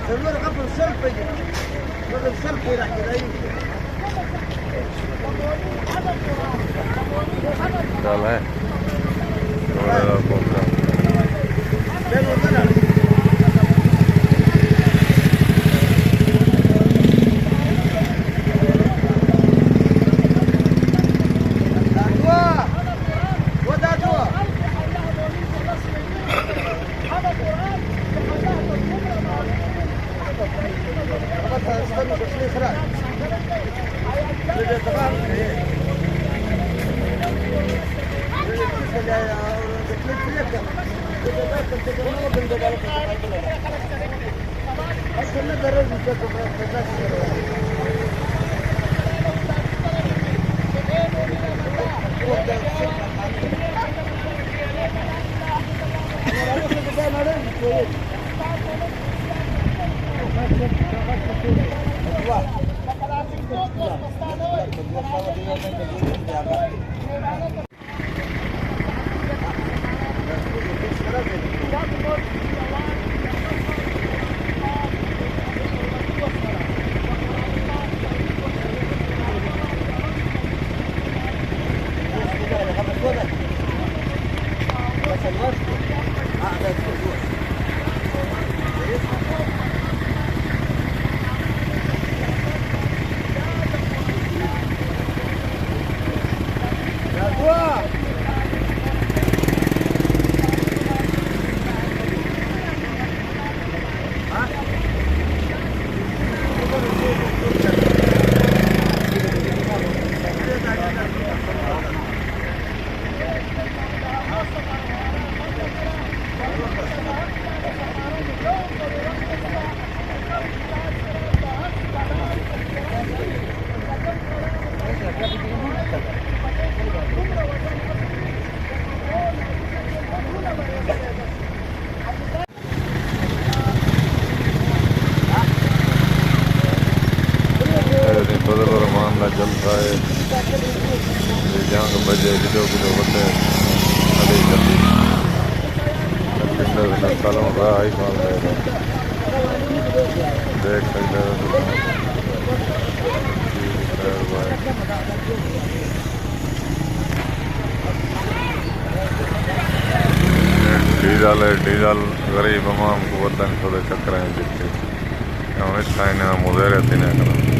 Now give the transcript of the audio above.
الورقة قبل السلفي قبل السلفي راح يلاقيه चल है जलता है जहाँ का बजे किलो किलो बटे अभी जल्दी सालों का आई माल देख सकते हो डीजल गरीब अमाम को वतन थोड़े चक्कर हैं जिसके मुदेरे थी